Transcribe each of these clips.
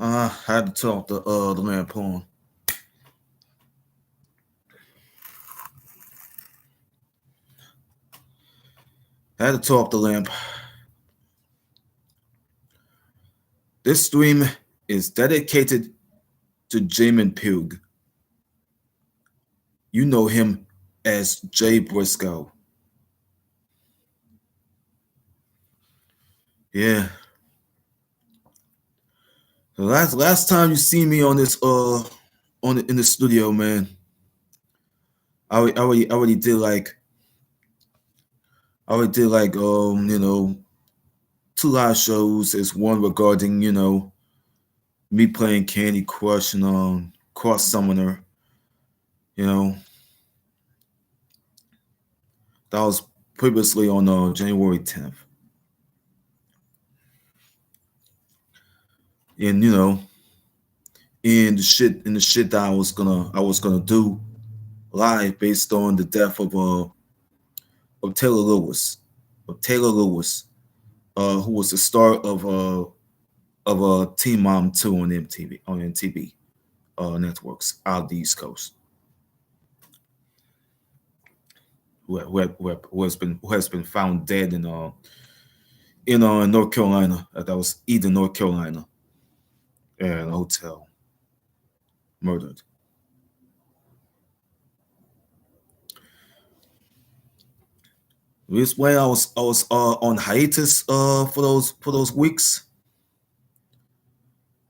I had to talk the lamp on. I had to talk the lamp. This stream is dedicated to Jamin Pugh. You know him as Jay Briscoe. Yeah. The last time you see me on this in the studio, man, I already did like two live shows. There's one regarding me playing Candy Crush and Cross Summoner. You know that was previously on January 10th, and in the shit that I was gonna do live based on the death of Taylor Lewis, who was the star of Teen Mom 2 on MTV networks out of the East Coast, who has been found dead in North Carolina. That was Eden, North Carolina, in a hotel, murdered. This way, I was on hiatus for those weeks.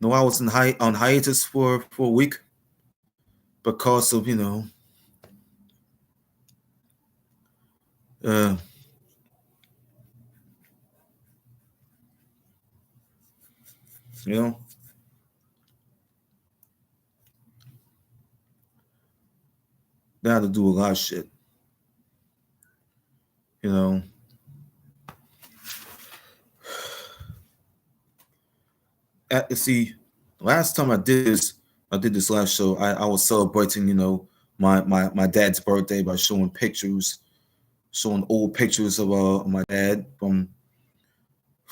No, I was on hiatus for a week because of uh, you know they had to do a lot of shit. You know, see, last time I did this last show. I was celebrating my dad's birthday by showing old pictures of my dad from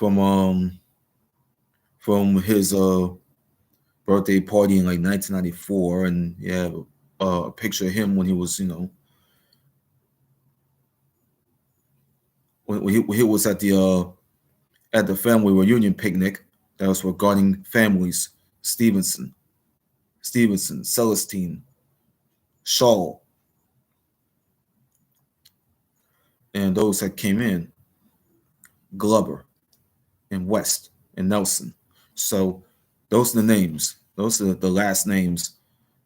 um from his birthday party in like 1994, and yeah, a picture of him when he was when he was at the family reunion picnic that was regarding families Stevenson, Celestine, Shaw, and those that came in, Glover and West and Nelson. So those are the names. Those are the last names.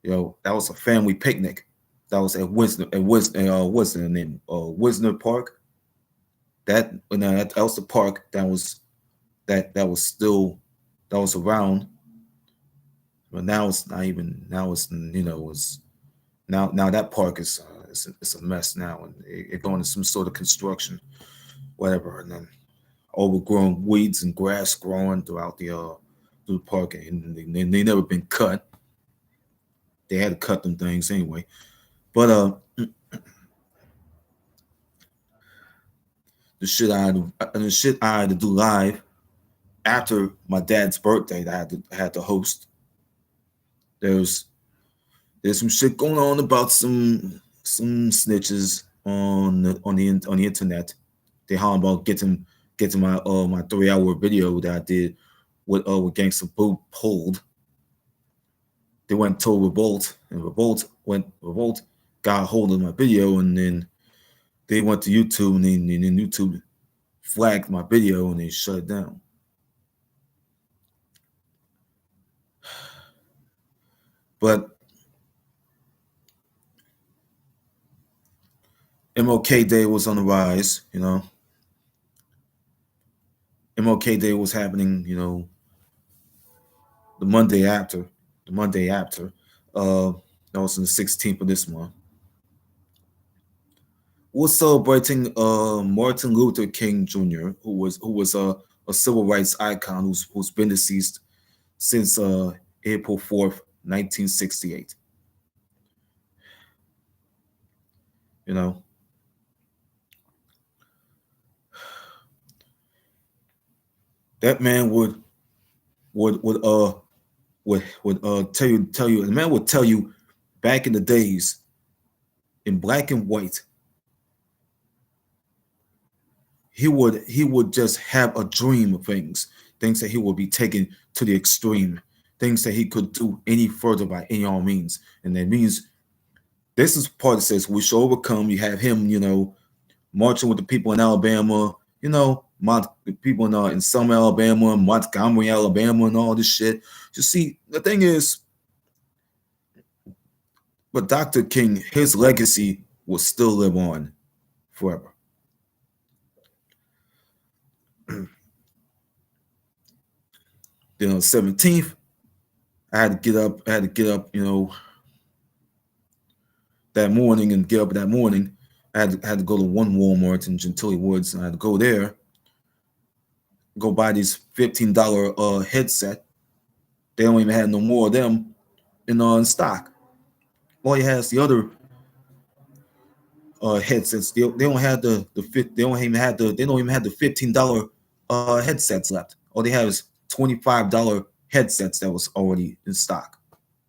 That was a family picnic. That was at what's the name? Wisner Park. That was the park that was still that was around, but now it's not even. Now it's now that park is it's a mess now, and it going to some sort of construction, whatever, and then overgrown weeds and grass growing through the park, and they never been cut. They had to cut them things anyway. But the shit I had to do live after my dad's birthday that I had to host. There's there's some shit going on about some snitches on the internet. They holler about getting my 3 hour video that I did with Gangsta Boo pulled. They went to Revolt, and Revolt got a hold of my video, and then they went to YouTube, and then YouTube flagged my video, and they shut it down. But MLK Day was on the rise. MLK Day was happening. The Monday after. The Monday after. Uh, that was on the 16th of this month. We're celebrating Martin Luther King Jr., who was a civil rights icon who's been deceased since April 4th, 1968. You know, that man would would tell you the man would tell you back in the days in black and white. He would just have a dream of things that he would be taken to the extreme, things that he could do any further by any all means. And that means this is part that says we shall overcome. You have him, marching with the people in Alabama, the people in Selma, Alabama, Montgomery, Alabama, and all this shit. You see, the thing is, but Dr. King, his legacy will still live on forever. Then on the 17th, I had to get up. That morning and get up that morning. I had to go to one Walmart in Gentilly Woods, and I had to go there, go buy these $15 headset. They don't even have no more of them in stock. All you have is the other headsets. They don't have they don't even have the $15 headsets left. All they have is $25 headsets that was already in stock.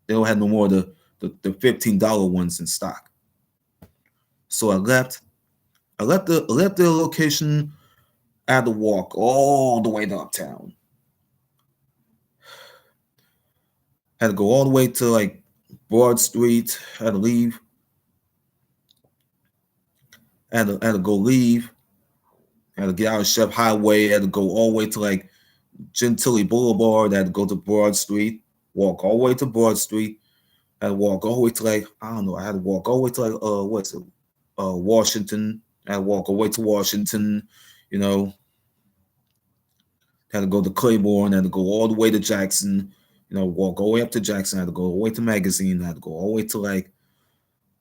They don't have no more of the $15 ones in stock. So I left the location. I had to walk all the way to uptown. Had to go all the way to like Broad Street. Had to leave. Had to go leave. Had to get out of Chef Highway. Had to go all the way to like Gentilly Boulevard. Had to go to Broad Street. Walk all the way to Broad Street. Had to walk all the way to like, I don't know. I had to walk all the way to like what's it? Washington. I had to walk all the way to Washington. Had to go to Claiborne. Had to go all the way to Jackson. Walk all the way up to Jackson. I had to go all the way to Magazine. I had to go all the way to like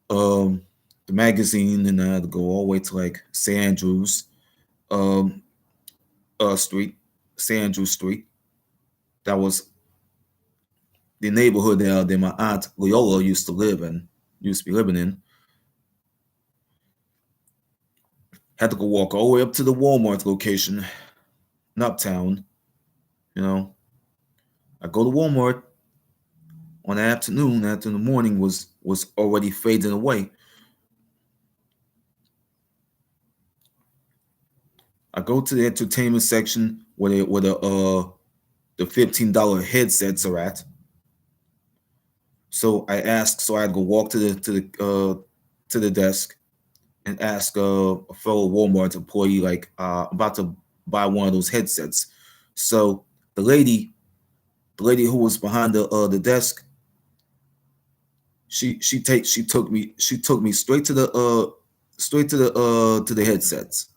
the Magazine, and I had to go all the way to like St. Andrews Street, St. Andrews Street. That was the neighborhood that my aunt Loyola used to be living in. Had to go walk all the way up to the Walmart location in Uptown. I go to Walmart on the afternoon after the morning was already fading away. I go to the entertainment section where the $15 headsets are at. So I had to go walk to the desk and ask a fellow Walmart employee like about to buy one of those headsets. So the lady who was behind the desk, she took me straight to the headsets,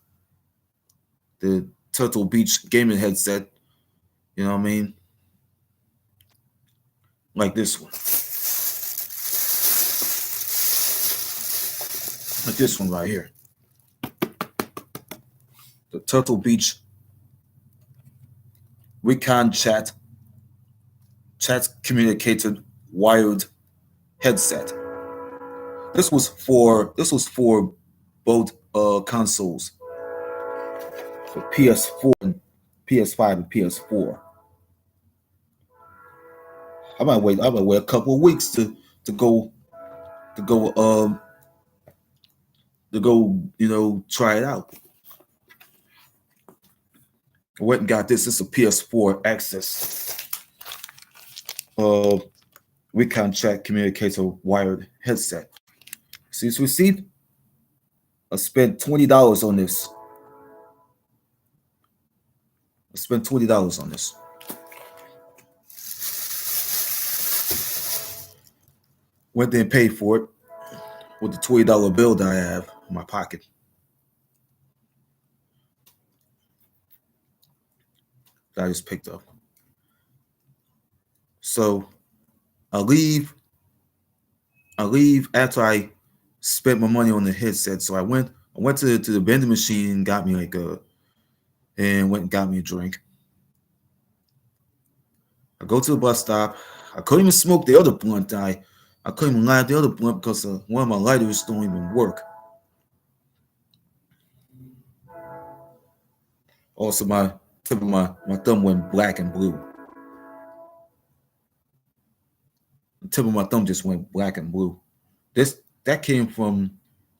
the Turtle Beach gaming headset. You know what I mean? Like this one. Like this one right here. The Turtle Beach Recon Chat Communicator wired headset. This was for both consoles, for PS4 and PS5 and PS4. I might wait a couple of weeks to go try it out. I went and got this. It's a PS4 Access Recon Chat Communicator wired headset. See this receipt? I spent $20 on this. Went there and paid for it with the $20 bill that I have in my pocket. That I just picked up. So I leave after I spent my money on the headset. So I went to the vending machine and got me went and got me a drink. I go to the bus stop. I couldn't even smoke the other blunt. I couldn't even light the other blunt because one of my lighters don't even work. Also, my tip of my thumb went black and blue. The tip of my thumb just went black and blue. This that came from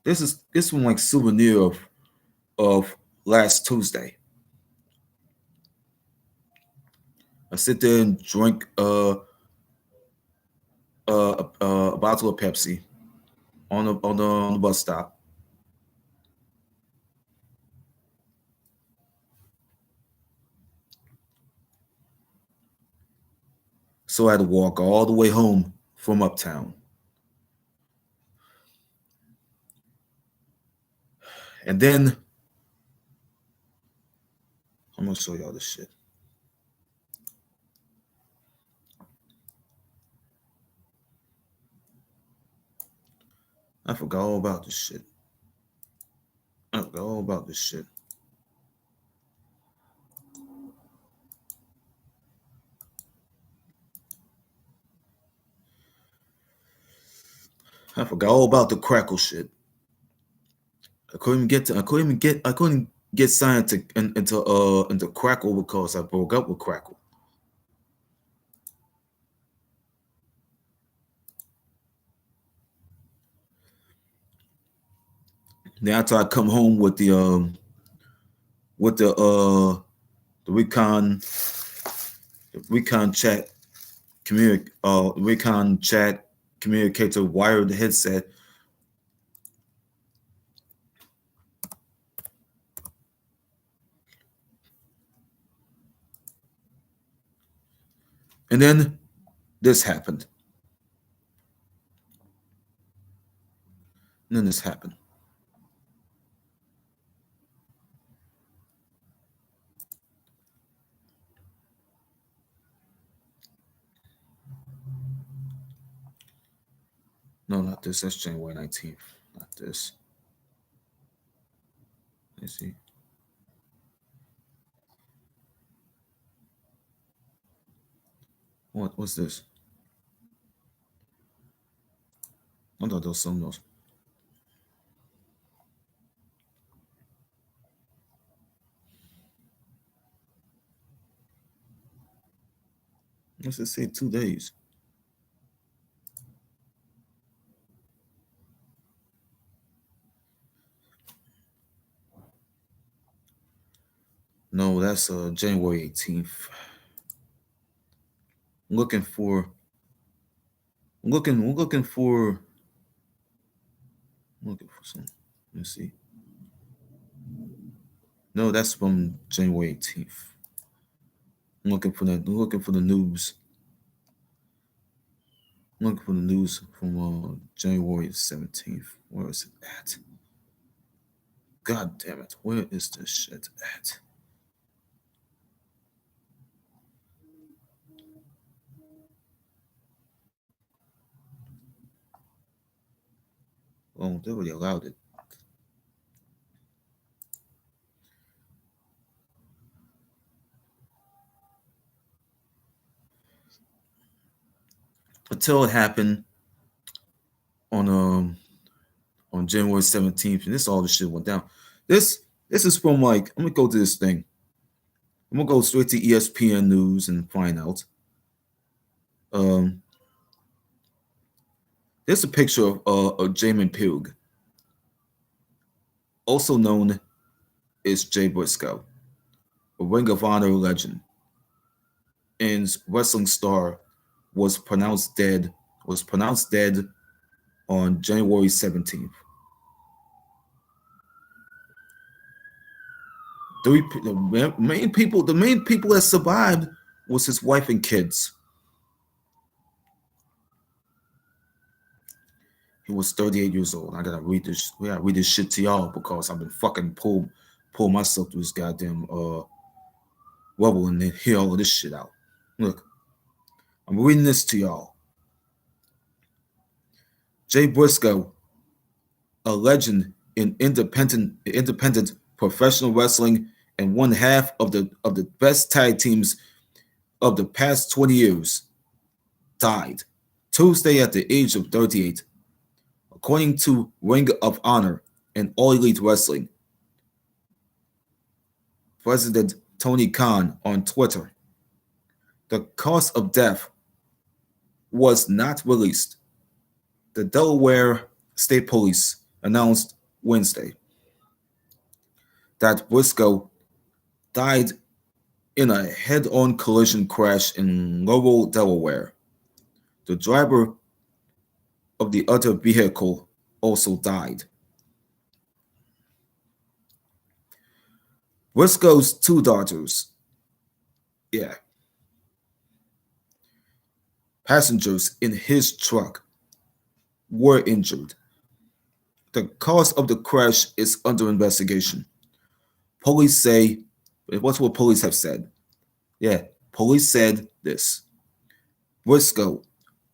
this one like souvenir of last Tuesday. I sit there and drink a bottle of Pepsi on the bus stop. So I had to walk all the way home from uptown. And then I'm gonna show y'all this shit. I forgot all about this shit. I forgot all about this shit. I forgot all about the crackle shit. I couldn't get signed into crackle because I broke up with crackle. Then after I come home with the recon chat recon chat communicator wired headset. And then this happened. And then this happened. No, not this. That's January 19th. Not this. Let's see. What's this? I thought there was something else. Let's just say 2 days. No, that's January 18th. I'm looking for looking for some. Let's see. No, that's from January 18th. I'm looking for that. Looking for the news. I'm looking for the news from January 17th. Where is it at? God damn it! Where is this shit at? Oh, they already allowed it. Until it happened on on January 17th, and this all the shit went down. This is from like I'm gonna go to this thing. I'm gonna go straight to ESPN News and find out. Um, there's a picture of Jamin Pugh, also known as Jay Briscoe, a Ring of Honor legend and wrestling star, was pronounced dead on January 17th. The main people that survived was his wife and kids. He was 38 years old. I gotta read this. We gotta read this shit to y'all because I've been fucking pull myself through this goddamn rubble and then hear all of this shit out. Look, I'm reading this to y'all. Jay Briscoe, a legend in independent professional wrestling and one half of the best tag teams of the past 20 years, died Tuesday at the age of 38, according to Ring of Honor and All Elite Wrestling. President Tony Khan on Twitter. The cause of death was not released. The Delaware State Police announced Wednesday that Briscoe died in a head-on collision crash in Laurel, Delaware. The driver of the other vehicle also died. Briscoe's two daughters, yeah, passengers in his truck, were injured. The cause of the crash is under investigation. Police say, what's what police have said? Yeah, police said this. Briscoe,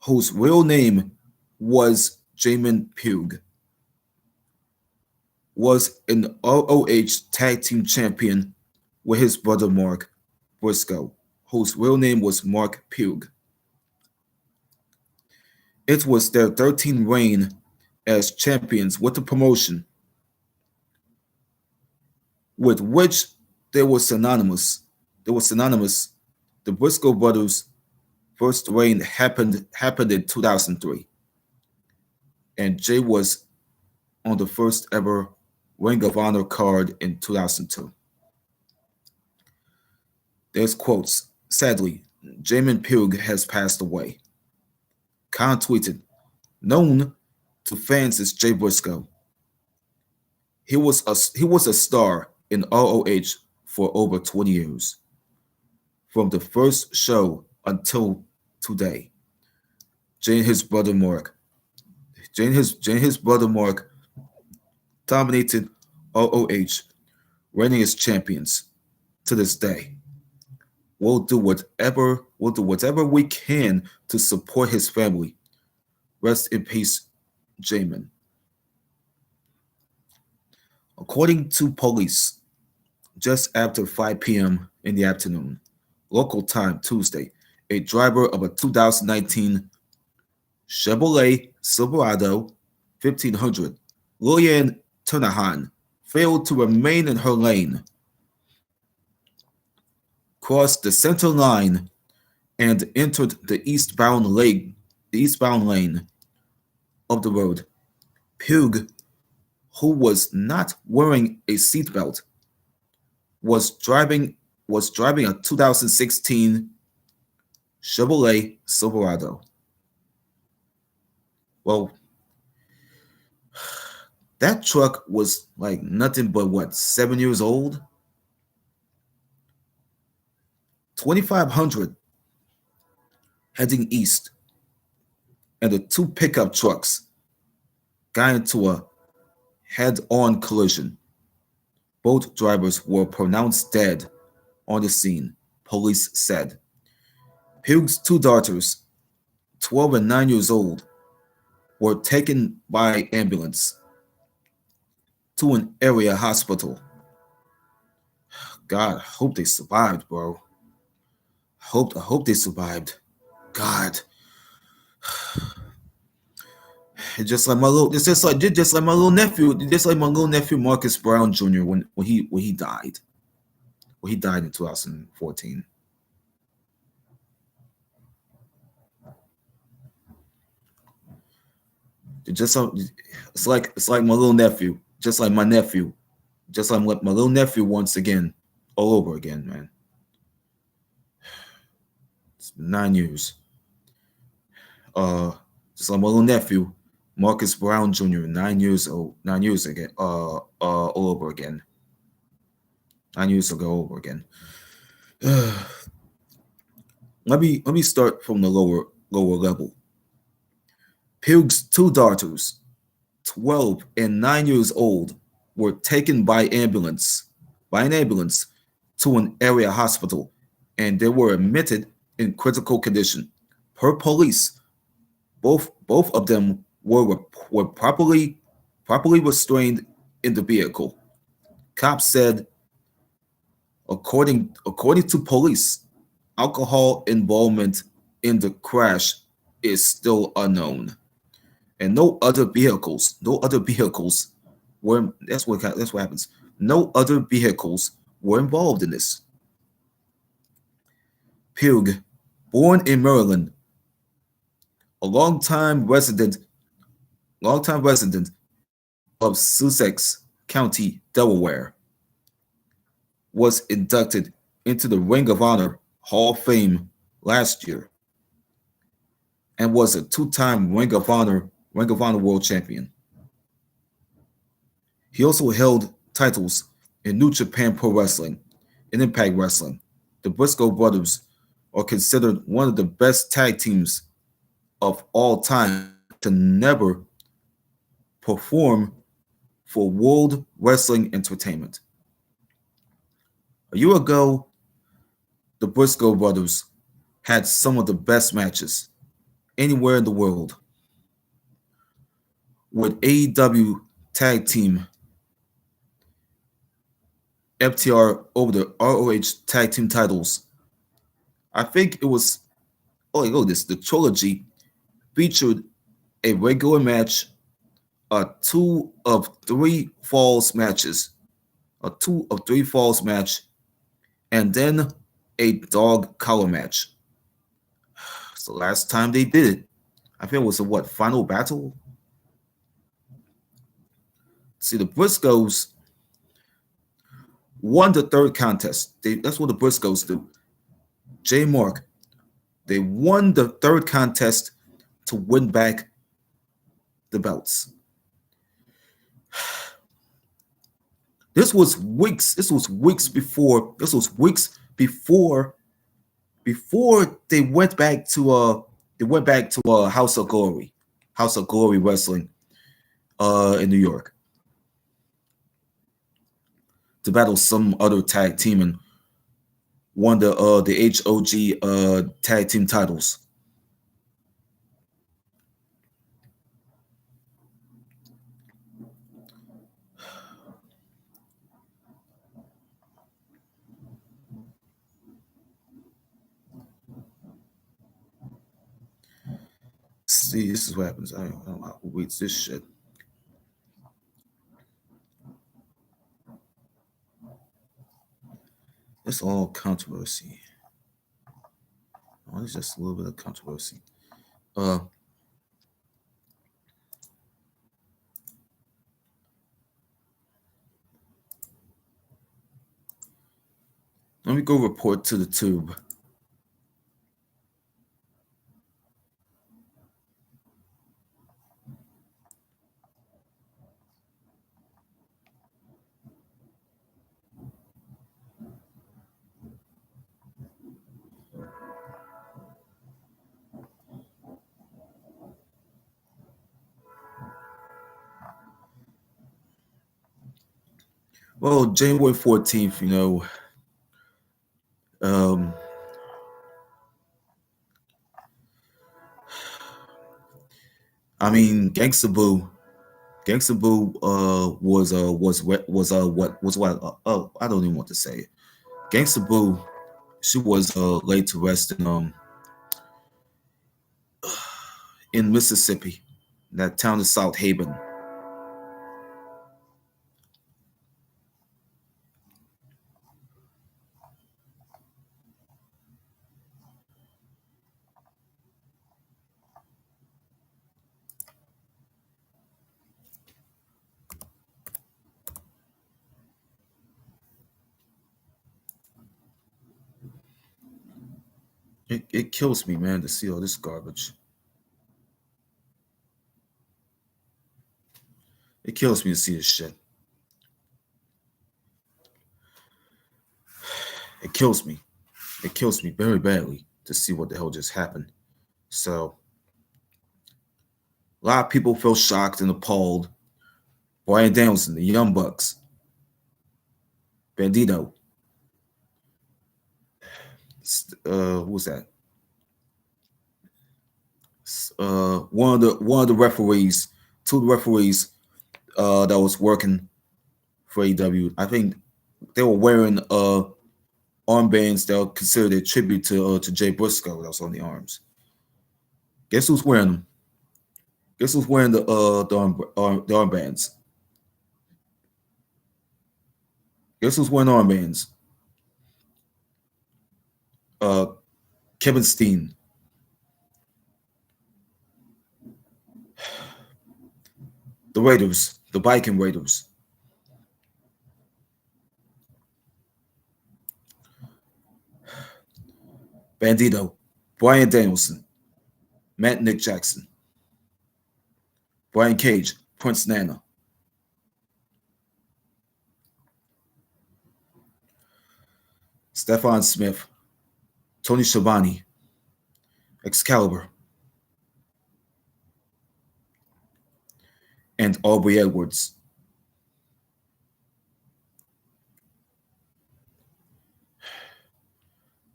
whose real name was Jamin Pugh, was an ROH Tag Team Champion with his brother Mark Briscoe, whose real name was Mark Pugh. It was their 13th reign as champions with the promotion, with which they were synonymous. They were synonymous. The Briscoe brothers' first reign happened in 2003, and Jay was on the first ever Ring of Honor card in 2002. There's quotes. Sadly, Jamin Pugh has passed away. Khan tweeted, known to fans as Jay Briscoe. He was a star in ROH for over 20 years. From the first show until today. Jay and his brother Mark. Jay and his brother Mark dominated ROH, reigning as champions to this day. We'll do whatever we can to support his family. Rest in peace, Jamin. According to police, just after 5 p.m. in the afternoon, local time Tuesday, a driver of a 2019 Chevrolet Silverado 1500, Lillian Turnahan, failed to remain in her lane, crossed the center line, and entered the eastbound lane of the road. Pugh, who was not wearing a seatbelt, was driving a 2016 Chevrolet Silverado. Well, that truck was like nothing but 7 years old? 2500 heading east, and the two pickup trucks got into a head-on collision. Both drivers were pronounced dead on the scene, police said. Pugh's two daughters, 12 and 9 years old, were taken by ambulance to an area hospital. God, I hope they survived, bro. I hope they survived. God. It's just like my little nephew Marcus Brown Jr. when he died. When he died in 2014. It's like my little nephew, just like my nephew, just like my little nephew once again, all over again, man. It's been 9 years. Just like my little nephew, Marcus Brown Jr., 9 years old, 9 years again, all over again. 9 years ago, over again. Let me start from the lower level. Pugh's two daughters, 12 and 9 years old, were taken by an ambulance to an area hospital, and they were admitted in critical condition. Per police, both of them were properly restrained in the vehicle. Cops said, according to police, alcohol involvement in the crash is still unknown, and no other vehicles were. That's what happens. No other vehicles were involved in this. Pugh, born in Maryland, a longtime resident of Sussex County, Delaware, was inducted into the Ring of Honor Hall of Fame last year and was a two-time Ring of Honor World Champion. He also held titles in New Japan Pro Wrestling and Impact Wrestling. The Briscoe brothers are considered one of the best tag teams of all time to never perform for World Wrestling Entertainment. A year ago, the Briscoe brothers had some of the best matches anywhere in the world with AEW Tag Team FTR over the ROH Tag Team titles. I think it was, the trilogy featured a regular match, a a 2 of 3 falls match, and then a dog collar match. It's the last time they did it. I think it was a final battle? See, the Briscoes won the third contest. That's what the Briscoes do. J Mark, they won the third contest to win back the belts. This was weeks before they went back to House of Glory Wrestling in New York to battle some other tag team and won the HOG tag team titles. See, this is what happens. I don't know who reads this shit. It's all controversy. Oh, it's just a little bit of controversy. Let me go report to the tube. Well, January 14th, I mean, Gangsta Boo I don't even want to say it. Gangsta Boo, she was laid to rest in Mississippi, that town of South Haven. It kills me, man, to see all this garbage. It kills me to see this shit. It kills me. It kills me very badly to see what the hell just happened. So, a lot of people feel shocked and appalled. Brian Danielson, the Young Bucks, Bandito, who was that? One of the referees, 2 referees that was working for AEW. I think they were wearing armbands that were considered a tribute to Jay Briscoe that was on the arms. Guess who's wearing them? Guess who's wearing the armbands? Guess who's wearing armbands? Kevin Steen. The Raiders, the Viking Raiders. Bandito, Brian Danielson, Matt Nick Jackson, Brian Cage, Prince Nana. Stephon Smith, Tony Schiavone, Excalibur, and Aubrey Edwards.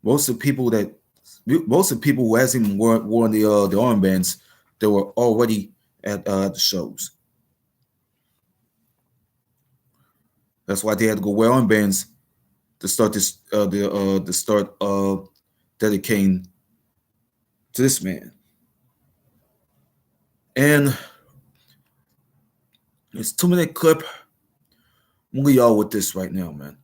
Most of the people who hasn't even worn the armbands, they were already at the shows. That's why they had to go wear armbands to start dedicating to this man. And it's 2-minute clip. I'm gonna y'all with this right now, man.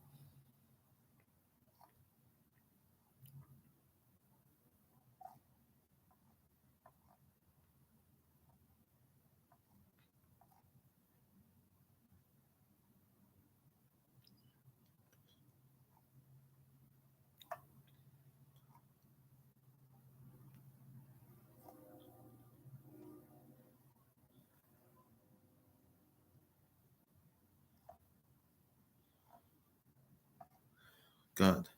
God.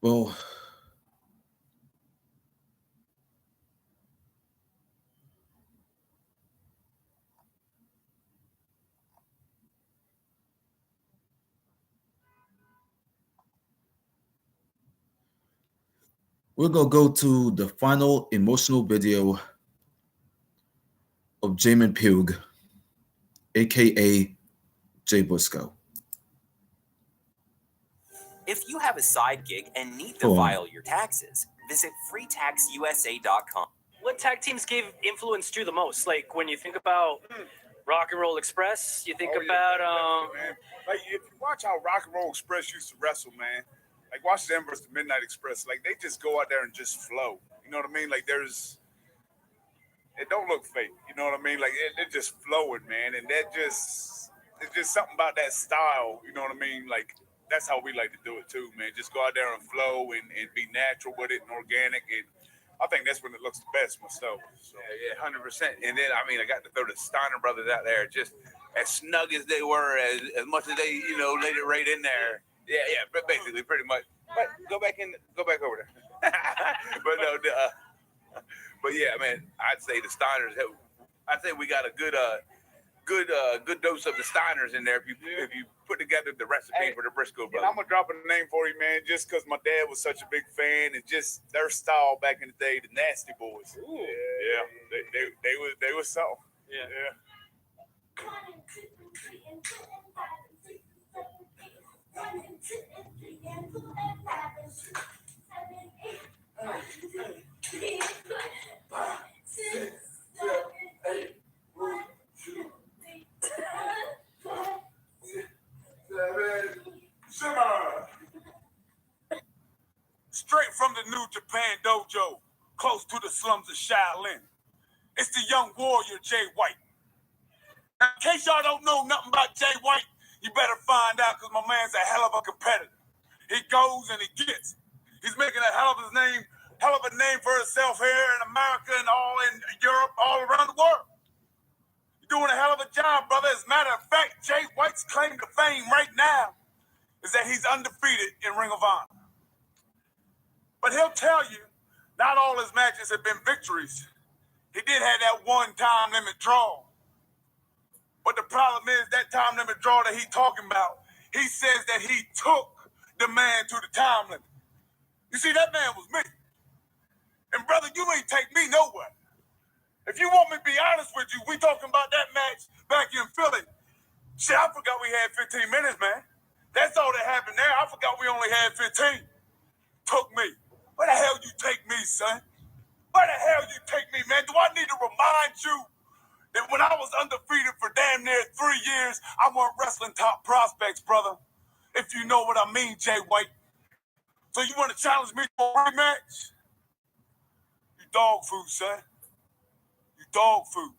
Well, we're gonna go to the final emotional video of Jamin Pugh, aka Jay Briscoe. If you have a side gig and need to file your taxes, visit freetaxusa.com. What tag teams gave influence to you the most? Like when you think about Rock and Roll Express, you think about man. Like if you watch how Rock and Roll Express used to wrestle, man. Like watch them versus the Midnight Express. Like they just go out there and just flow. You know what I mean? Like it don't look fake. You know what I mean? Like they're just flowing, man. And it's just something about that style. You know what I mean? Like that's how we like to do it too, man. Just go out there and flow and be natural with it and organic. And I think that's when it looks the best myself. So. Yeah, 100%. And then I got to throw the Steiner brothers out there, just as snug as they were, as much as they laid it right in there. Yeah, but basically, pretty much. But go back over there. But no, but yeah, man, I'd say the Steiners I'd say we got a good dose of the Steiners in there if you put together the recipe for the Briscoe brothers. I'm gonna drop a name for you, man, just because my dad was such a big fan and just their style back in the day, the Nasty Boys. Ooh. Yeah, they was so. Yeah. Straight from the New Japan dojo, close to the slums of Shaolin. It's the young warrior, Jay White. Now, in case y'all don't know nothing about Jay White, you better find out because my man's a hell of a competitor. He goes and he gets. He's making a hell of a name for himself here in America and all in Europe, all around the world. You're doing a hell of a job, brother. As a matter of fact, Jay White's claim to fame right now is that he's undefeated in Ring of Honor. But he'll tell you, not all his matches have been victories. He did have that one time limit draw. But the problem is that time limit draw that he talking about, he says that he took the man to the time limit. You see, that man was me. And brother, you ain't take me nowhere. If you want me to be honest with you, we talking about that match back in Philly. Shit, I forgot we had 15 minutes, man. That's all that happened there. I forgot we only had 15. Took me. Where the hell you take me, son? Where the hell you take me, man? Do I need to remind you that when I was undefeated for damn near 3 years, I wasn't wrestling top prospects, brother? If you know what I mean, Jay White. So you want to challenge me for a rematch? You dog food, son. You dog food.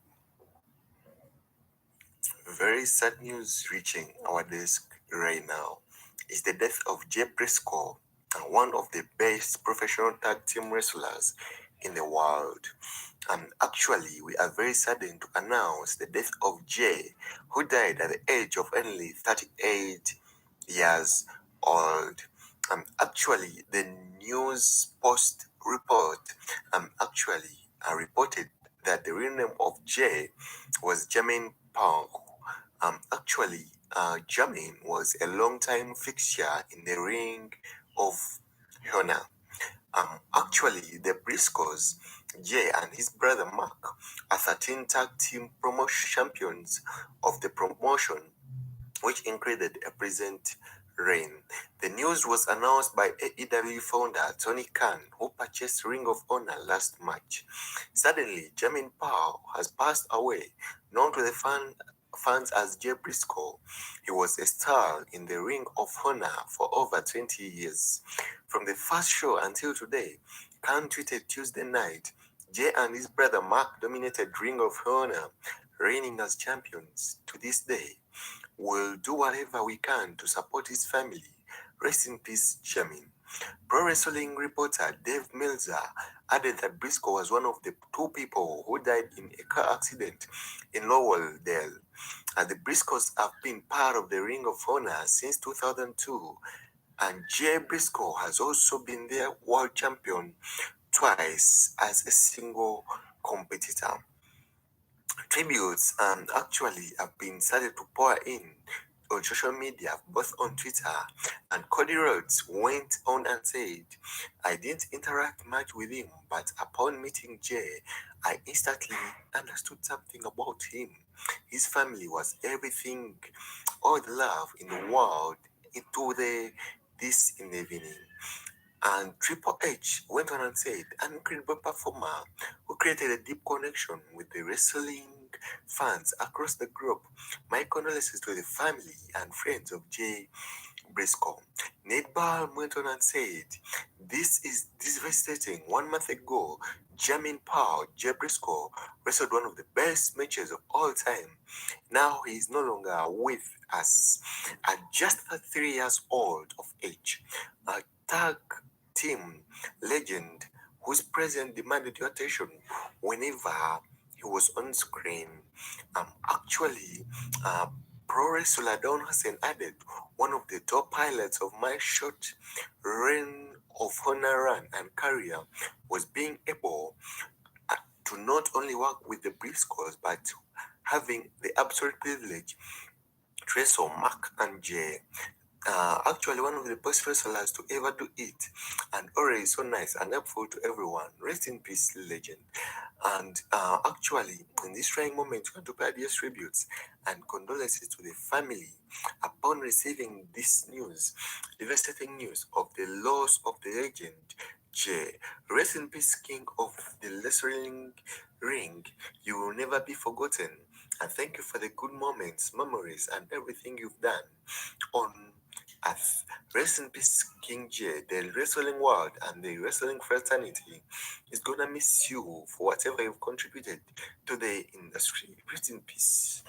Very sad news reaching our desk right now is the death of Jay Briscoe, one of the best professional tag team wrestlers in the world. And actually, we are very saddened to announce the death of Jay, who died at the age of only 38 years old. Actually, the news post report reported that the real name of Jay was Jamin Pugh. Jamin was a long-time fixture in the Ring of Honor. The Briscoes, Jay and his brother Mark, are 13 tag team promotion champions of the promotion, which included a present reign. The news was announced by AEW founder Tony Khan, who purchased Ring of Honor last March. Suddenly, Jamin Powell has passed away, known to the fans as Jay Briscoe. He was a star in the Ring of Honor for over 20 years. From the first show until today, Khan tweeted Tuesday night, Jay and his brother Mark dominated Ring of Honor, reigning as champions. To this day, we'll do whatever we can to support his family. Rest in peace, Jamin. Pro wrestling reporter Dave Meltzer added that Briscoe was one of the 2 people who died in a car accident in Lowelldale. The Briscoes have been part of the Ring of Honor since 2002, and Jay Briscoe has also been their world champion twice as a single competitor. Tributes have been started to pour in on social media, both on Twitter, and Cody Rhodes went on and said, I didn't interact much with him, but upon meeting Jay, I instantly understood something about him. His family was everything, all the love in the world into this in the evening. And Triple H went on and said, an incredible performer who created a deep connection with the wrestling fans across the globe. My condolences to the family and friends of Jay Briscoe. Nate Baum went on and said, this is devastating. 1 month ago, Jamin Powell, Jay Briscoe, wrestled one of the best matches of all time. Now he is no longer with us at just 33 years old of age. A tag team legend whose presence demanded your attention whenever he was on screen. Pro wrestler Don Hussein added, one of the top pilots of my short Ring of Honor run and career was being able to not only work with the Briscoes, but having the absolute privilege to wrestle Mark and Jay. One of the best wrestlers to ever do it, and always so nice and helpful to everyone. Rest in peace, legend. And in this trying moment, we want to pay these tributes and condolences to the family upon receiving this news, devastating news of the loss of the legend Jay. Rest in peace, king of the wrestling ring. You will never be forgotten. And thank you for the good moments, memories, and everything you've done on earth. Rest in peace, King Jay. The wrestling world and the wrestling fraternity is gonna miss you for whatever you've contributed to the industry. Rest in peace.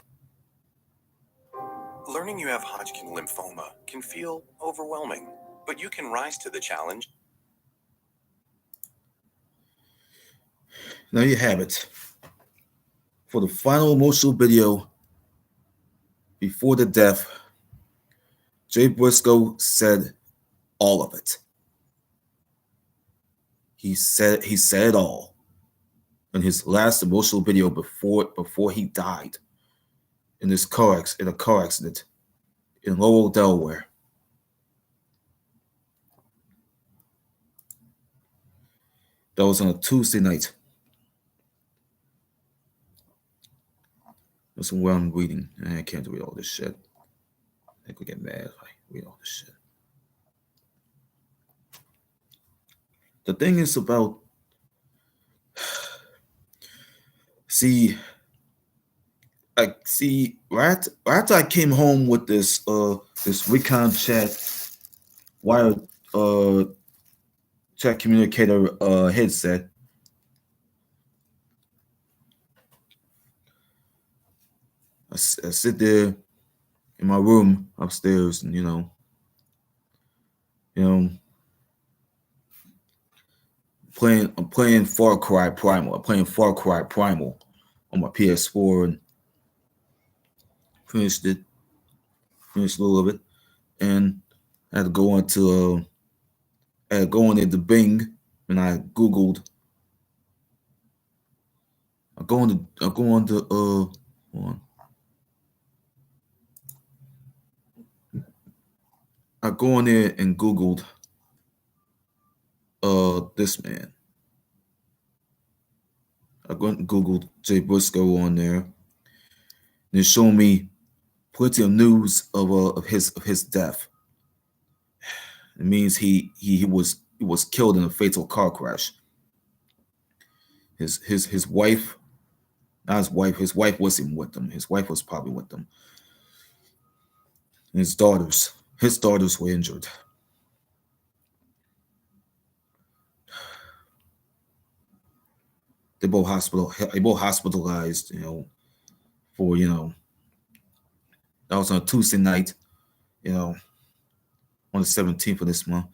Learning you have Hodgkin lymphoma can feel overwhelming, but you can rise to the challenge. Now you have it. For the final emotional video before the death, Jay Briscoe said all of it. He said it all. in his last emotional video before he died in a car accident in Lowell, Delaware. That was on a Tuesday night. That's where I'm reading. I can't read all this shit. I could get mad if I read all this shit. The thing is about right after I came home with this recon chat wired chat communicator headset. I sit there in my room upstairs, and I'm playing Far Cry Primal. I'm playing Far Cry Primal on my PS4 and finished a little of it, and I had to go into Bing, and I googled. I go on I go on there and googled this man. I went and googled Jay Briscoe on there, and it showed me plenty of news of his death. It means he was killed in a fatal car crash. His wife, not his wife wasn't with them. His wife was probably with them. And his daughters were injured. They both hospitalized, for that was on a Tuesday night, on the 17th of this month,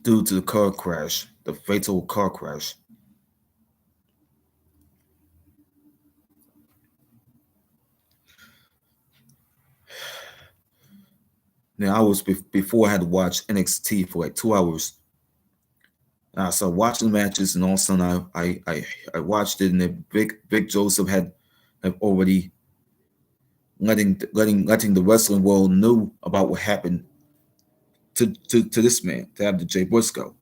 due to the fatal car crash. Now, before I had to watch NXT for like 2 hours. And I started watching the matches, and all of a sudden I watched it, and then Vic Joseph had already letting the wrestling world know about what happened to this man, to have the Jay Briscoe.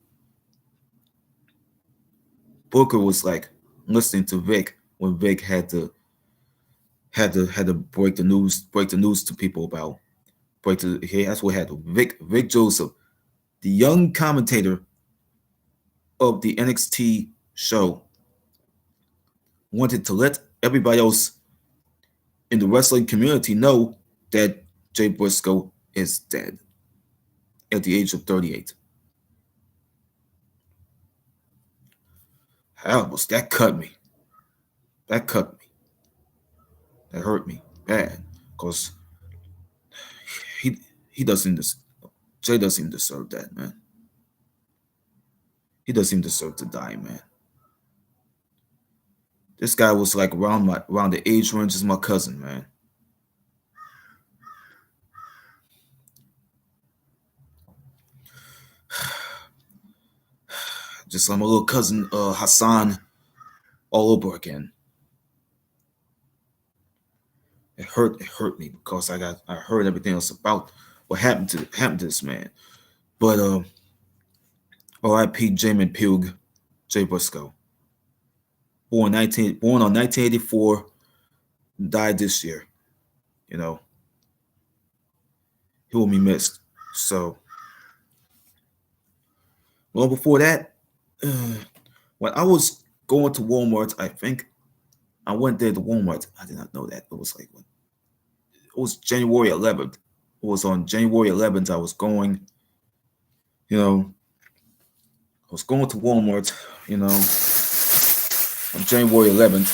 Booker was like listening to Vic when Vic had to break the news to people about that's what happened. Vic Joseph, the young commentator of the NXT show, wanted to let everybody else in the wrestling community know that Jay Briscoe is dead at the age of 38. That cut me. That hurt me bad, because Jay doesn't deserve that, man. He doesn't deserve to die, man. This guy was like around the age range as my cousin, man. Just like my little cousin Hassan all over again. It hurt me because I heard everything else about what happened to this man. But R.I.P. Jamin Pugh, Jay Briscoe. Born on 1984, died this year. He will be missed. So, well, before that, when I was going to Walmart, I think I went there to Walmart. I did not know that. It was January 11th. It was on January 11th. I was going, I was going to Walmart, on January 11th.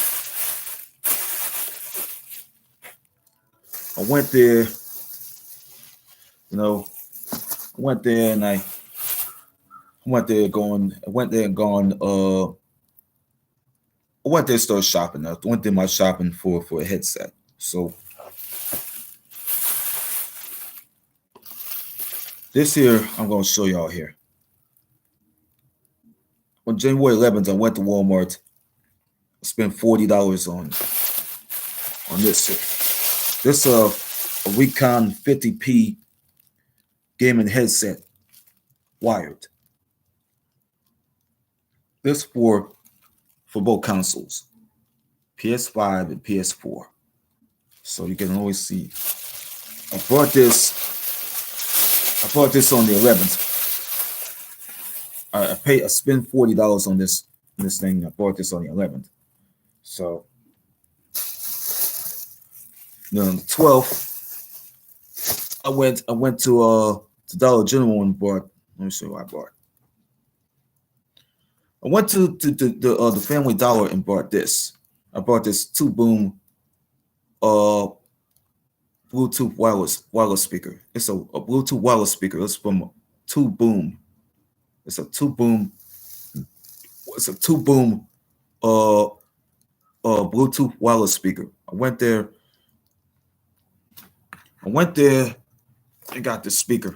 I went there, I went there and I went there started shopping. I went there my shopping for a headset. So this here, I'm going to show y'all here. on January 11th, I went to Walmart. I spent $40 on this here. This a Recon 50p gaming headset, wired. This for both consoles, PS5 and PS4. So you can always see. I bought this on the 11th. I spent $40 on this thing. I bought this on the 11th. So then on the 12th, I went to Dollar General and bought. Let me show you what I bought. I went to the Family Dollar and bought this. I bought this 2-boom Bluetooth wireless speaker. It's a Bluetooth wireless speaker. It's from 2-boom. It's a 2-boom. It's a 2-boom Bluetooth wireless speaker. I went there and got this speaker.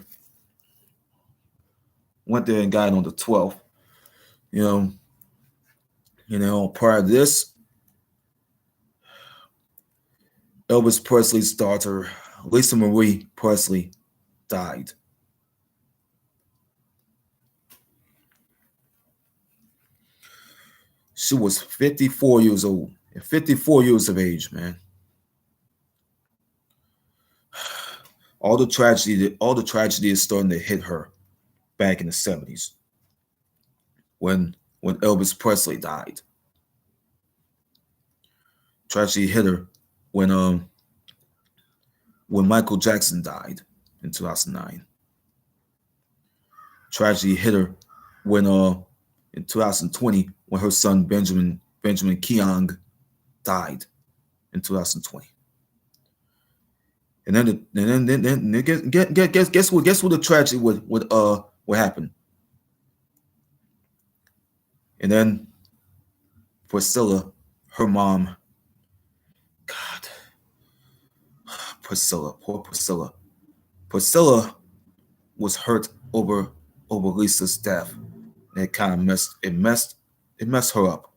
Went there and got it on the 12th. You know, prior to this, Elvis Presley's daughter, Lisa Marie Presley, died. She was 54 years old and 54 years of age, man. All the tragedy is starting to hit her back in the 70s when Elvis Presley died. Tragedy hit her when Michael Jackson died in 2009. Tragedy hit her when in 2020 when her son Benjamin Keong died in 2020. And then guess what the tragedy would happen. And then Priscilla, her mom, God, Priscilla, poor Priscilla. Priscilla was hurt over Lisa's death. And it kind of messed her up.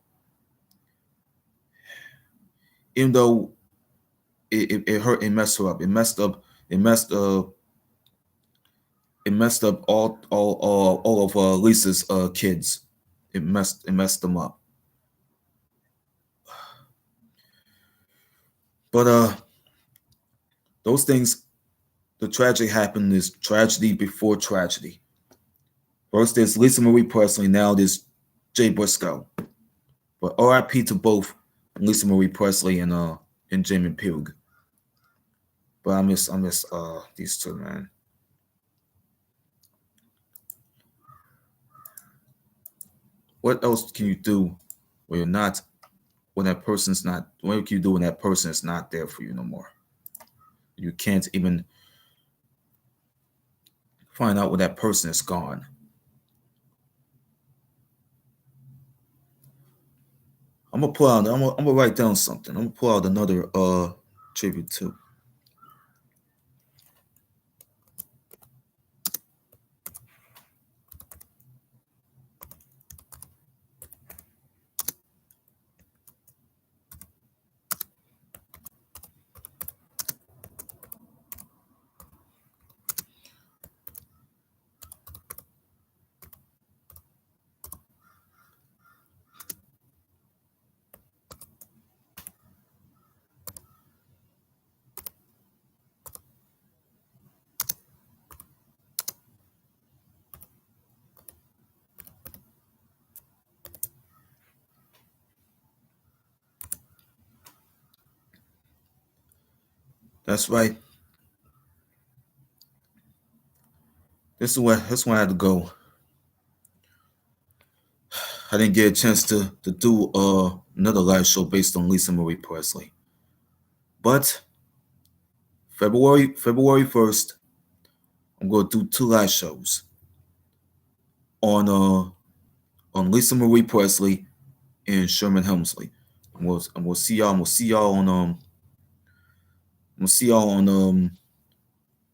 Even though it hurt, it messed her up. It messed up all of Lisa's kids. It messed them up. But those things, the tragedy happened is tragedy before tragedy. First there's Lisa Marie Presley, now there's Jay Briscoe. But R.I.P. to both Lisa Marie Presley and Jamin Pugh. But I miss these two, man. What else can you do when that person's not? What can you do when that person is not there for you no more? You can't even find out when that person is gone. I'm gonna write down something. I'm gonna pull out another tribute too. That's right. This is where I had to go. I didn't get a chance to do another live show based on Lisa Marie Presley. But February 1st, I'm going to do 2 live shows on Lisa Marie Presley and Sherman Hemsley. I'm gonna see y'all. I'm gonna see y'all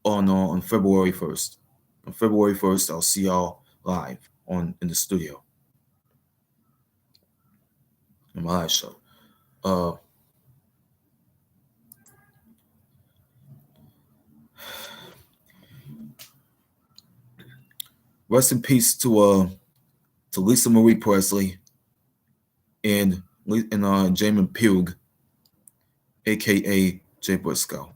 on February 1st. On February 1st, I'll see y'all live in the studio. in my last show. Rest in peace to Lisa Marie Presley and Jamin Pugh, aka Jay Briscoe.